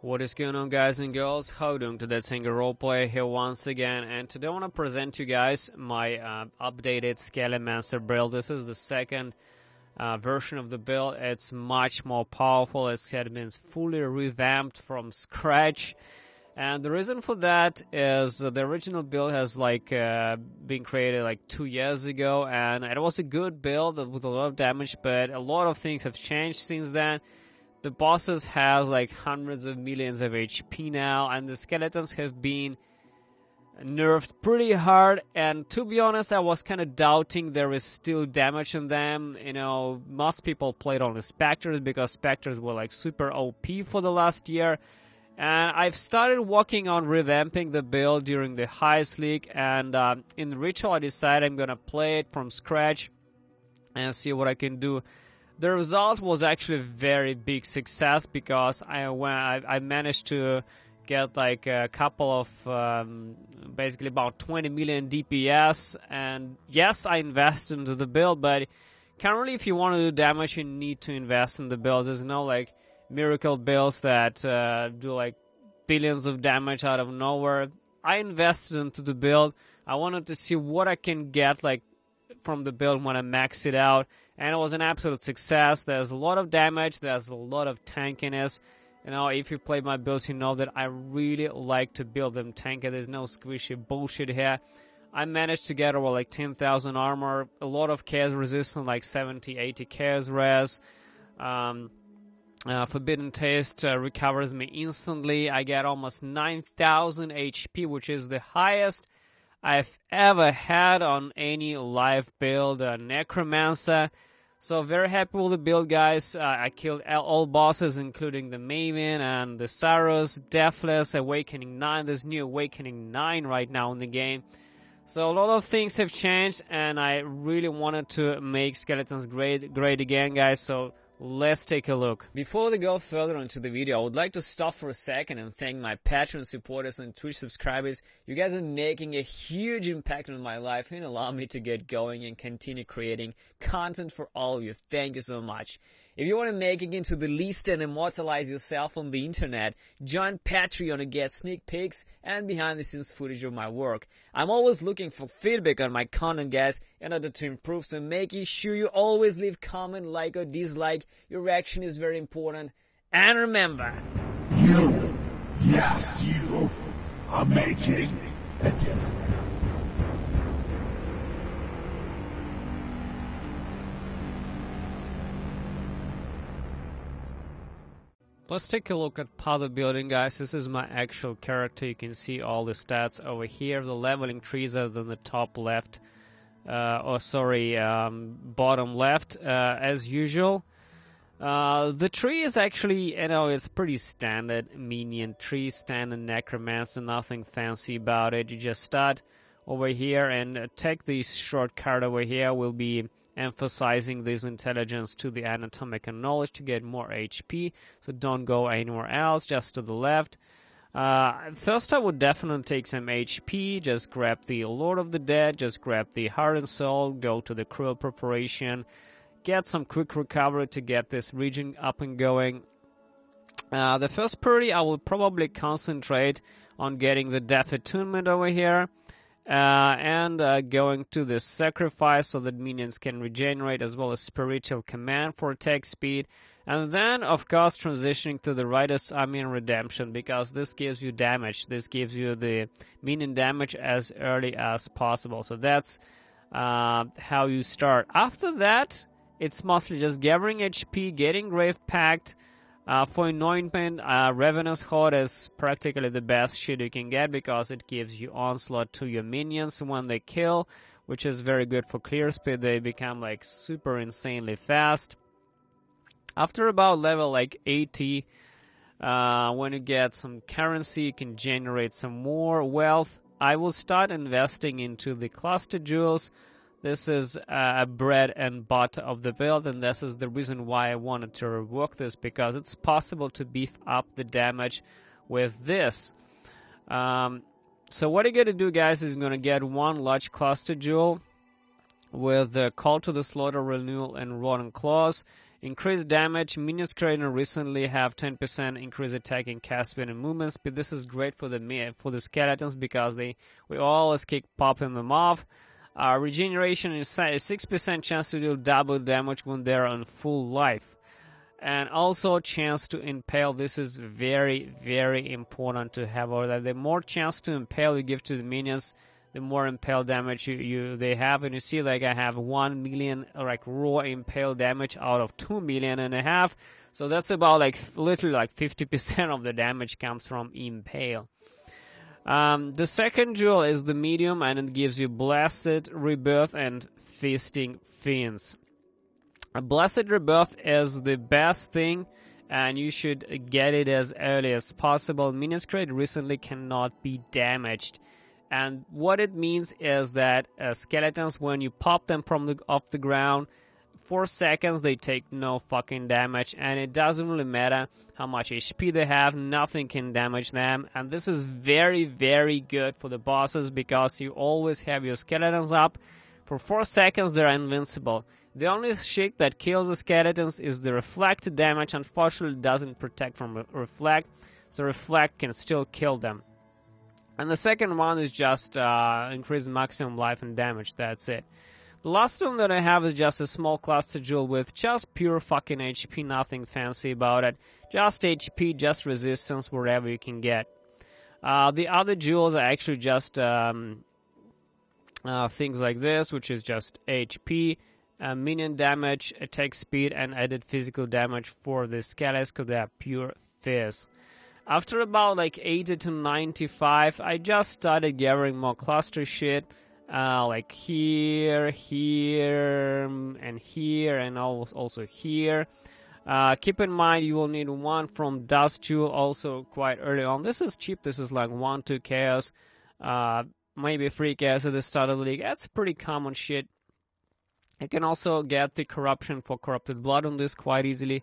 What is going on, guys and girls? How you doing today? Single roleplay here once again, and today I want to present you guys my updated SKELEMANCER build. This is the second version of the build. It's much more powerful. It's been fully revamped from scratch, and the reason for that is the original build has been created like 2 years ago, and it was a good build with a lot of damage, but a lot of things have changed since then. The bosses have like hundreds of millions of HP now, and the skeletons have been nerfed pretty hard. And to be honest, I was kind of doubting there is still damage in them. You know, most people played on the Spectres because Spectres were like super OP for the last year. And I've started working on revamping the build during the highest league, and in Ritual I decided I'm gonna play it from scratch and see what I can do. The result was actually a very big success because I managed to get like a couple of basically about 20 million DPS, and yes, I invested into the build, but currently if you want to do damage you need to invest in the build. There's no like miracle builds that do like billions of damage out of nowhere. I invested into the build. I wanted to see what I can get like from the build when I max it out, and it was an absolute success. There's a lot of damage, there's a lot of tankiness. You know, if you play my builds, you know that I really like to build them tanky. There's no squishy bullshit here. I managed to get over like 10,000 armor, a lot of chaos resistance, like 70-80 chaos res. Forbidden Taste recovers me instantly. I get almost 9,000 HP, which is the highest I've ever had on any live build, NECROMANCER. So very happy with the build, guys. I killed all bosses, including the Maven and the Saros, Deathless, Awakening 9. There's new Awakening 9 right now in the game. So a lot of things have changed, and I really wanted to make skeletons great again, guys. So let's take a look. Before we go further into the video, I would like to stop for a second and thank my Patreon supporters and Twitch subscribers. You guys are making a huge impact on my life and allow me to get going and continue creating content for all of you. Thank you so much. If you want to make it into the list and immortalize yourself on the internet, join Patreon to get sneak peeks and behind the scenes footage of my work. I'm always looking for feedback on my content, guys, in order to improve, so making sure you always leave comment, like or dislike. Your reaction is very important. And remember, you, yes you, are making a difference. let's take a look at powder building, guys. This is my actual character. You can see all the stats over here. The leveling trees are in the top left, bottom left, as usual. The tree is actually, you know, it's pretty standard minion tree, standard necromancer, nothing fancy about it. You just start over here and take this shortcut over here. We'll be emphasizing this intelligence to the anatomical knowledge to get more HP, so don't go anywhere else, just to the left. First I would definitely take some HP, just grab the Lord of the Dead, just grab the Heart and Soul, go to the Cruel Preparation, get some quick recovery to get this region up and going. The first priority I will probably concentrate on getting the Death Attunement over here. And going to the Sacrifice so that minions can regenerate, as well as Spiritual Command for attack speed. And then, of course, transitioning to the Righteous Army and Redemption, because this gives you damage. This gives you the minion damage as early as possible. So that's how you start. After that, it's mostly just gathering HP, getting Grave Pact. For anointment, Ravenous Horde is practically the best shit you can get because it gives you onslaught to your minions when they kill, which is very good for clear speed. They become like super insanely fast. After about level like 80, when you get some currency, you can generate some more wealth. I will start investing into the cluster jewels. This is a bread and butter of the build, and this is the reason why I wanted to rework this, because it's possible to beef up the damage with this. So what you're going to do, guys, is going to get one large cluster jewel with the Call to the Slaughter, Renewal, and Rotten Claws. Increased damage. Minions created recently have 10% increased attacking, cast speed, and movement speed. This is great for the skeletons because we always keep popping them off. Regeneration is 6% chance to deal double damage when they're on full life. And also chance to impale. This is very, very important to have over there. The more chance to impale you give to the minions, the more impale damage they have. And you see, like, I have 1 million like raw impale damage out of 2.5 million. So that's about like literally like 50% of the damage comes from impale. The second jewel is the medium, and it gives you Blasted, Rebirth, and Feasting Fiends. A Blessed Rebirth is the best thing, and you should get it as early as possible. Minions created recently cannot be damaged. And what it means is that skeletons, when you pop them from off the ground, 4 seconds they take no fucking damage, and it doesn't really matter how much HP they have, nothing can damage them. And this is very, very good for the bosses because you always have your skeletons up. For 4 seconds they're invincible. The only shit that kills the skeletons is the reflect damage. Unfortunately, it doesn't protect from reflect, so reflect can still kill them. And the second one is just increase maximum life and damage. That's it. The last one that I have is just a small cluster jewel with just pure fucking HP, nothing fancy about it. Just HP, just resistance, wherever you can get. The other jewels are actually just things like this, which is just HP, minion damage, attack speed, and added physical damage for the skeletons because they are pure fizz. After about like 80 to 95, I just started gathering more cluster shit, like here, and here, and also here. Keep in mind you will need one from Dust Jewel also quite early on. This is cheap, this is like 1-2 chaos, maybe 3 chaos at the start of the league. That's pretty common shit. You can also get the corruption for corrupted blood on this quite easily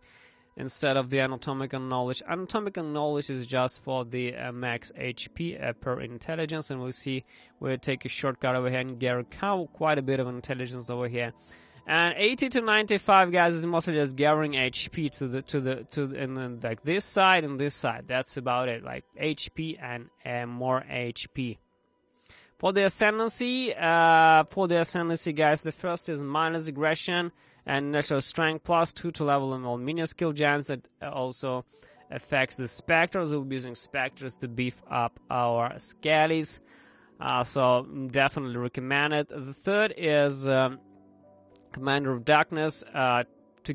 instead of the anatomical knowledge. Anatomical knowledge is just for the max HP per intelligence, and we'll see we'll take a shortcut over here and get quite a bit of intelligence over here. And 80 to 95, guys, is mostly just gathering HP and then like this side and this side. That's about it, like HP and more HP. For the ascendancy, guys, the first is minus aggression and natural strength +2 to level in all minion skill gems. That also affects the specters. We'll be using specters to beef up our skellies, so definitely recommend it. The third is Commander of Darkness to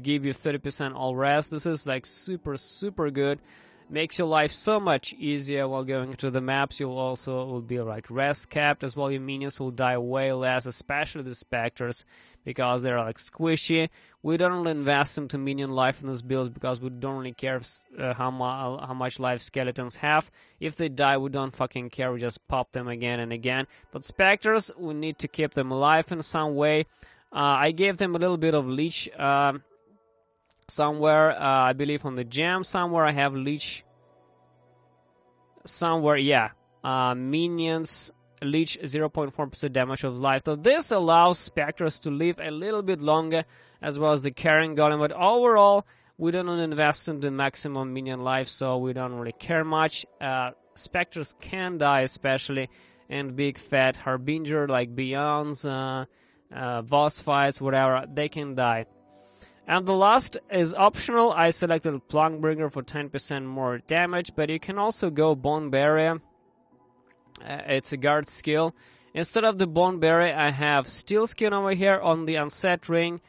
give you 30% all rest. This is like super good. Makes your life so much easier while going to the maps. You will be like rest capped as well. Your minions will die way less, especially the specters, because they're like squishy. We don't really invest into minion life in this build because we don't really care how much life skeletons have. If they die, we don't fucking care. We just pop them again and again. But specters, we need to keep them alive in some way. I gave them a little bit of leech somewhere, I believe on the gem somewhere. I have leech somewhere, yeah. Minions, leech 0.4% damage of life. So this allows specters to live a little bit longer, as well as the carrying golem. But overall, we don't invest in the maximum minion life, so we don't really care much. Specters can die, especially in big fat harbinger like Beyonds, boss fights, whatever. They can die. And the last is optional. I selected Plaguebringer for 10% more damage, but you can also go Bone Barrier. It's a guard skill. Instead of the Bone Barrier, I have Steel Skin over here on the Unset Ring.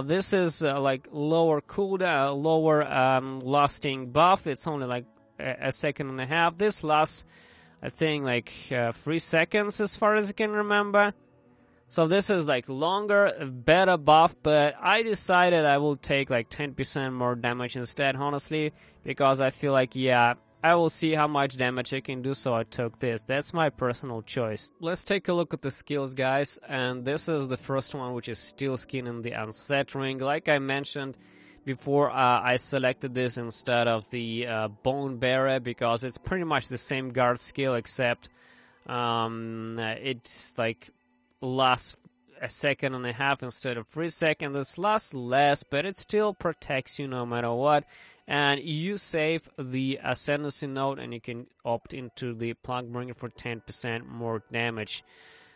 This is like lower cooldown, lower lasting buff. It's only like a second and a half. This lasts, I think, like 3 seconds as far as I can remember. So this is like longer, better buff, but I decided I will take like 10% more damage instead, honestly, because I feel like, yeah, I will see how much damage I can do, so I took this. That's my personal choice. Let's take a look at the skills, guys, and this is the first one, which is Steel Skin in the Unset Ring. Like I mentioned before, I selected this instead of the Bone Barrier because it's pretty much the same guard skill, except it's like lasts a second and a half instead of 3 seconds. This lasts less, but it still protects you no matter what. And you save the Ascendancy node, and you can opt into the Plug Bringer for 10% more damage.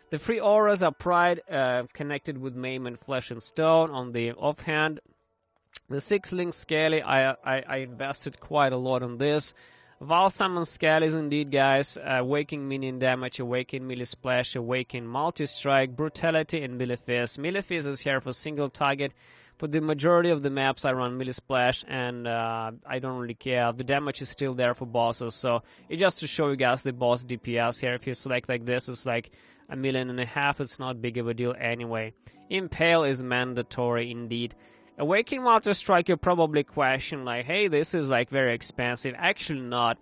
The 3 auras are Pride, connected with Maim and Flesh and Stone on the offhand. The 6-link Scale, I invested quite a lot on this. Val Summon Scales indeed, guys. Awaken minion damage, Awaken melee splash, Awaken multi-strike, Brutality, and Melee Fist. Melee Fist is here for single target. For the majority of the maps, I run melee splash, and I don't really care. The damage is still there for bosses, so it's just to show you guys the boss DPS here. If you select like this, it's like 1.5 million. It's not big of a deal anyway. Impale is mandatory indeed. Awakening Multi Strike, you probably question like, hey, this is like very expensive. Actually not.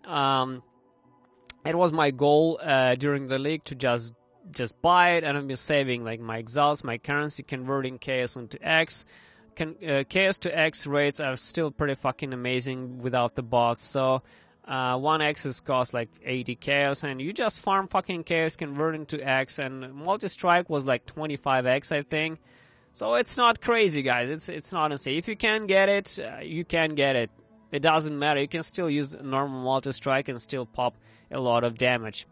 It was my goal during the league to just buy it, and I've been saving like my exiles, my currency, converting chaos into X. Chaos to X rates are still pretty fucking amazing without the bots. So 1x is cost like 80 chaos, and you just farm fucking chaos, convert into X, and multi strike was like 25x, I think. So it's not crazy, guys. It's not insane. If you can get it, you can get it. It doesn't matter. You can still use normal multi-strike and still pop a lot of damage.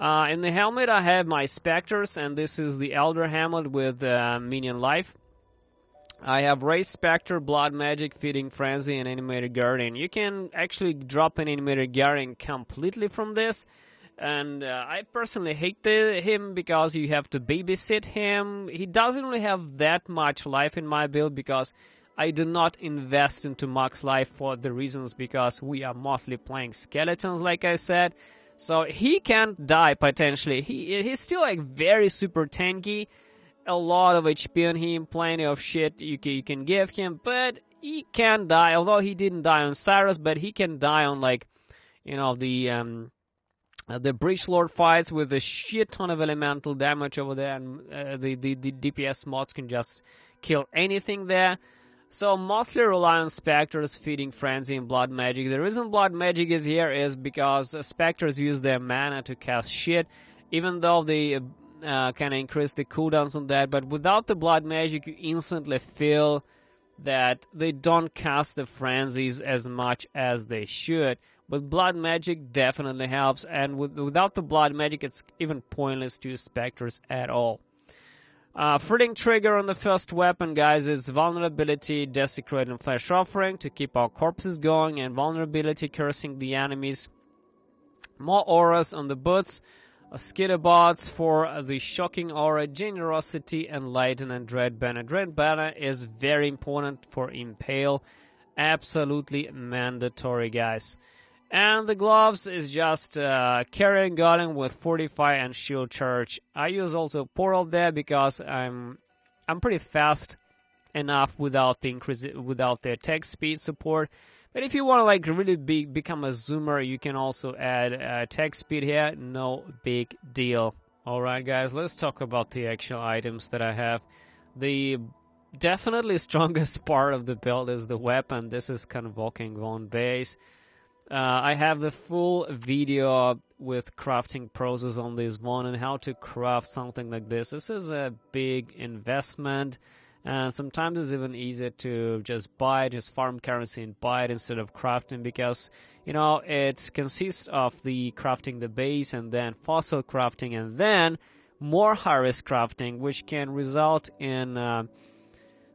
In the helmet, I have my Spectres, and this is the Elder Helmet with Minion Life. I have Race Spectre, Blood Magic, Feeding Frenzy, and Animated Guardian. You can actually drop an Animated Guardian completely from this. And I personally hate him because you have to babysit him. He doesn't really have that much life in my build because I do not invest into max life for the reasons because we are mostly playing skeletons, like I said. So he can't die potentially. He's still like very super tanky. A lot of HP on him, plenty of shit you can give him. But he can die, although he didn't die on Cyrus, but he can die on like, you know, the Breach Lord fights with a shit ton of elemental damage over there, and the DPS mods can just kill anything there. So mostly rely on Spectres, Feeding Frenzy, and Blood Magic. The reason Blood Magic is here is because Spectres use their mana to cast shit, even though they can increase the cooldowns on that. But without the Blood Magic, you instantly feel that they don't cast the frenzies as much as they should. But Blood Magic definitely helps, and without the Blood Magic, it's even pointless to use Spectres at all. Fridding Trigger on the first weapon, guys, is Vulnerability, Desecrate, and Flesh Offering to keep our corpses going, and Vulnerability, Cursing the enemies. More auras on the boots, Skitterbots for the Shocking Aura, Generosity, Enlighten, and Dread Banner. Dread Banner is very important for Impale. Absolutely mandatory, guys. And the gloves is just Carrying Golem with Fortify and Shield Charge. I use also Portal there because I'm pretty fast enough without the attack speed support. But if you want to like really become a zoomer, you can also add attack speed here. No big deal. Alright, guys, let's talk about the actual items that I have. The definitely strongest part of the build is the weapon. This is Convoking Von base. I have the full video with crafting process on this one and how to craft something like this. This is a big investment, and sometimes it's even easier to just buy it, just farm currency and buy it instead of crafting, because, you know, it consists of the crafting the base and then fossil crafting and then more high-risk crafting, which can result in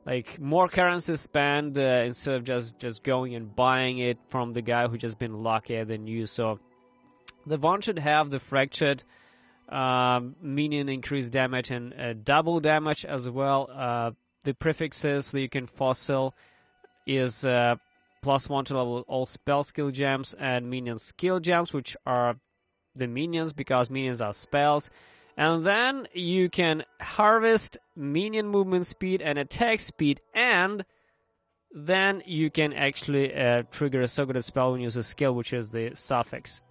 like more currency spent instead of just going and buying it from the guy who just been luckier than you. So the one should have the Fractured minion increased damage and double damage as well. The prefixes that you can fossil is +1 to level all spell skill gems and minion skill gems, which are the minions because minions are spells. And then you can harvest minion movement speed and attack speed, and then you can actually trigger a so good spell when you use a skill, which is the suffix.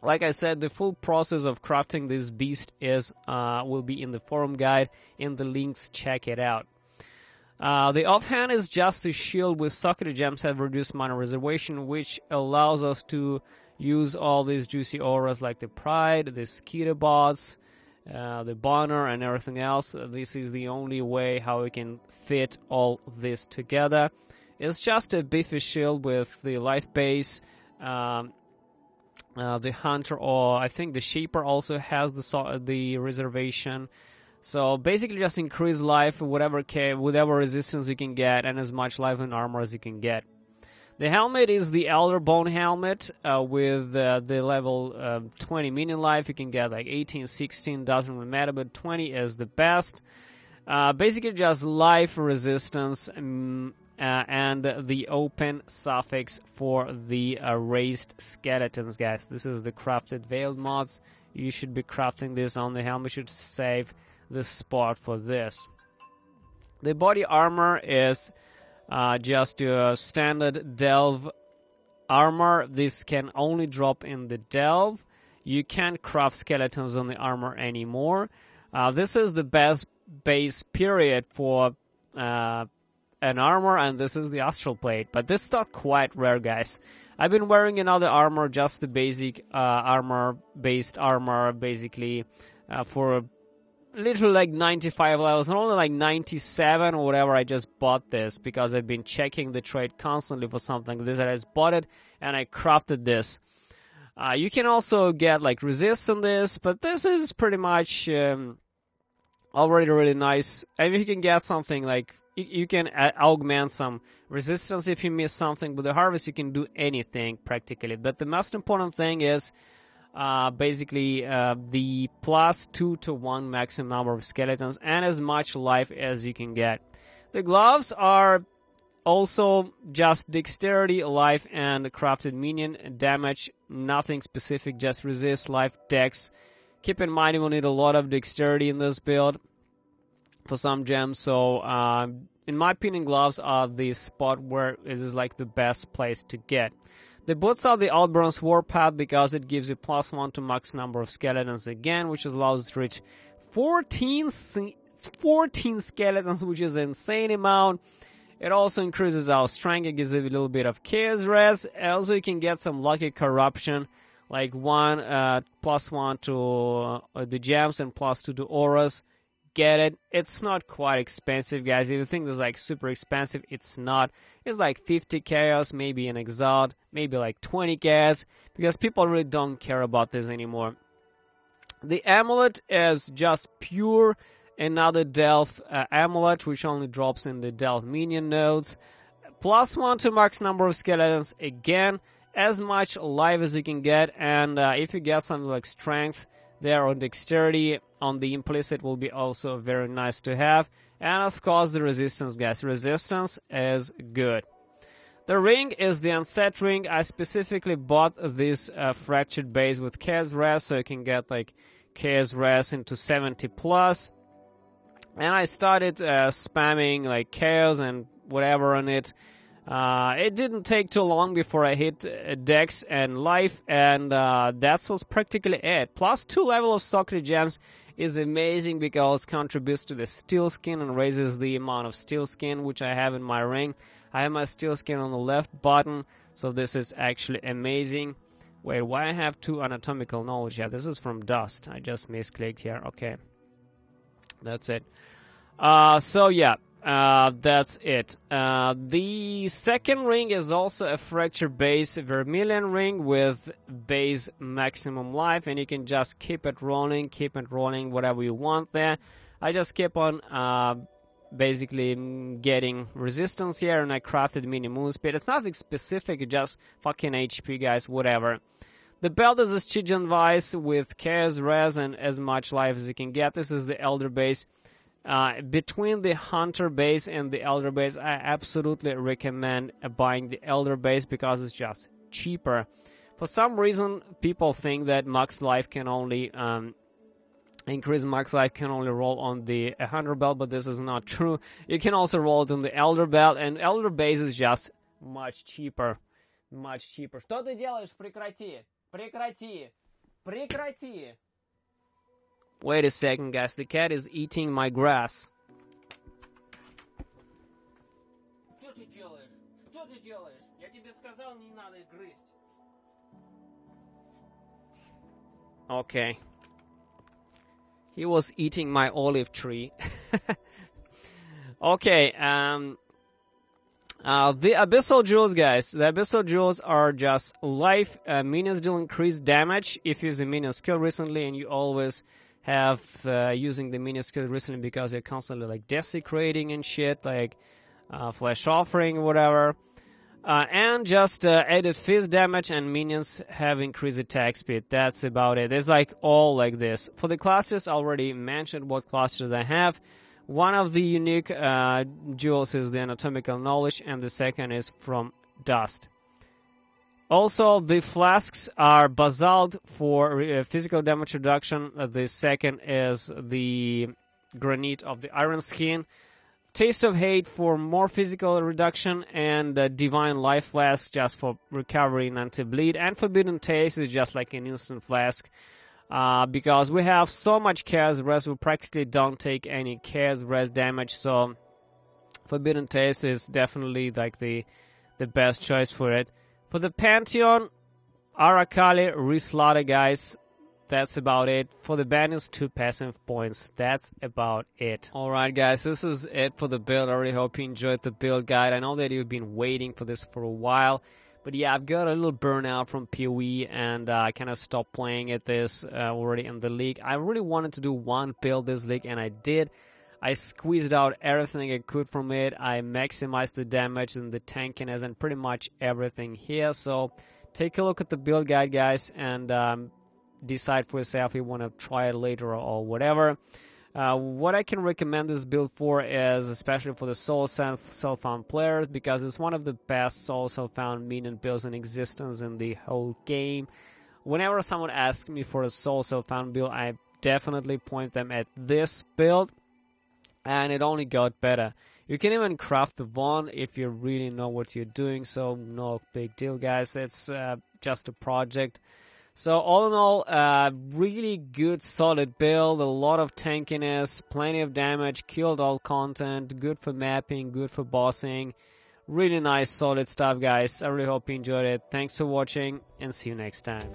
Like I said, the full process of crafting this beast is will be in the forum guide. In the links, check it out. The offhand is just the shield with socketed gems have reduced mana reservation, which allows us to use all these juicy auras like the Pride, the Skitterbots, the banner and everything else. This is the only way how we can fit all this together. It's just a beefy shield with the life base. The hunter, or I think the shaper, also has the reservation. So basically just increase life, whatever resistance you can get, and as much life and armor as you can get. The helmet is the Elder Bone helmet with the level 20 minion life. You can get like 18, 16, doesn't really matter, but 20 is the best. Basically just life resistance and the open suffix for the raised skeletons, guys. This is the crafted veiled mods. You should be crafting this on the helmet. You should save the spot for this. The body armor is just your standard delve armor. This can only drop in the delve. You can't craft skeletons on the armor anymore. This is the best base period for an armor, and this is the astral plate. But this is not quite rare, guys. I've been wearing another armor, just the basic armor-based armor, basically for literally like 95 levels, and only like 97 or whatever. I just bought this because I've been checking the trade constantly for something like this, and I just bought it and I crafted this. You can also get like resist on this, but this is pretty much already really nice. I mean, you can get something like you can augment some resistance if you miss something. With the harvest you can do anything practically, but the most important thing is basically the +2 to 1 maximum number of skeletons and as much life as you can get. The gloves are also just dexterity, life, and crafted minion damage. Nothing specific, just resist, life, dex. Keep in mind you will need a lot of dexterity in this build for some gems, so in my opinion gloves are the spot where it is like the best place to get. The boots are the Outburn's Warpath because it gives you +1 to max number of skeletons again, which allows you to reach 14 skeletons, which is an insane amount. It also increases our strength. It gives you a little bit of chaos res. Also, you can get some lucky corruption, like +1 to the gems and +2 to auras. Get it? It's not quite expensive, guys. If you think this is like super expensive, it's not. It's like 50 chaos, maybe an exalt, maybe like 20 chaos, because people really don't care about this anymore. The amulet is just pure another delve amulet, which only drops in the delve minion nodes. +1 to max number of skeletons, again, as much life as you can get, and if you get something like strength there on dexterity on the implicit will be also very nice to have. And of course the resistance, guys. Resistance is good. The ring is the unset ring. I specifically bought this fractured base with chaos res, so you can get like chaos res into 70+. And I started spamming like chaos and whatever on it. It didn't take too long before I hit dex and life, and that was practically it. +2 level of socket gems is amazing because it contributes to the steel skin and raises the amount of steel skin which I have in my ring. I have my steel skin on the left button, so this is actually amazing. Wait, why I have 2 anatomical knowledge? Yeah, this is from dust. I just misclicked here. Okay, that's it. So yeah. That's it. The second ring is also a fracture base vermilion ring with base maximum life, and you can just keep it rolling, whatever you want there. I just keep on basically getting resistance here, and I crafted mini moon speed. It's nothing specific, just fucking HP, guys, whatever. The belt is a Stygian Vice with chaos res and as much life as you can get. This is the elder base. Between the hunter base and the elder base, I absolutely recommend buying the elder base because it's just cheaper. For some reason, people think that max life can only increase max life can only roll on the hunter belt, but this is not true. You can also roll it on the elder belt, and elder base is just much cheaper. Что ты делаешь? Прекрати! Wait a second, guys. The cat is eating my grass. Что ты делаешь? Что ты делаешь? Я тебе сказал, не надо грызть. Okay. He was eating my olive tree. Okay, the Abyssal Jewels, guys. The Abyssal Jewels are just life. Minions deal increased damage if you use the minion skill recently, and you always have using the minion skill recently because you're constantly like desecrating and shit, like flesh offering or whatever. And just added fist damage, and minions have increased attack speed. That's about it. It's like all like this. For the classes, I already mentioned what classes I have. One of the unique jewels is the anatomical knowledge, and the second is from dust. Also, the flasks are basalt for physical damage reduction. The second is the granite of the iron skin. Taste of Hate for more physical reduction, and Divine Life Flask just for recovery and anti-bleed. And Forbidden Taste is just like an instant flask. Because we have so much Chaos Rest, we practically don't take any Chaos Rest damage, so Forbidden Taste is definitely like the best choice for it. For the Pantheon, Arakali, Reslaughter, guys. That's about it. For the bandits, 2 passive points. That's about it. Alright, guys, this is it for the build. I really hope you enjoyed the build guide. I know that you've been waiting for this for a while. But yeah, I've got a little burnout from PoE, and I kind of stopped playing at this already in the league. I really wanted to do one build this league, and I did. I squeezed out everything I could from it. I maximized the damage and the tankiness and pretty much everything here. So take a look at the build guide, guys, and decide for yourself if you want to try it later or whatever. What I can recommend this build for is especially for the solo self-found players, because it's one of the best solo self-found minion builds in existence in the whole game. Whenever someone asks me for a solo self-found build, I definitely point them at this build, and it only got better. You can even craft the wand if you really know what you're doing, so no big deal, guys. It's just a project. So all in all, really good solid build, a lot of tankiness, plenty of damage, killed all content, good for mapping, good for bossing. Really nice solid stuff, guys. I really hope you enjoyed it. Thanks for watching, and see you next time.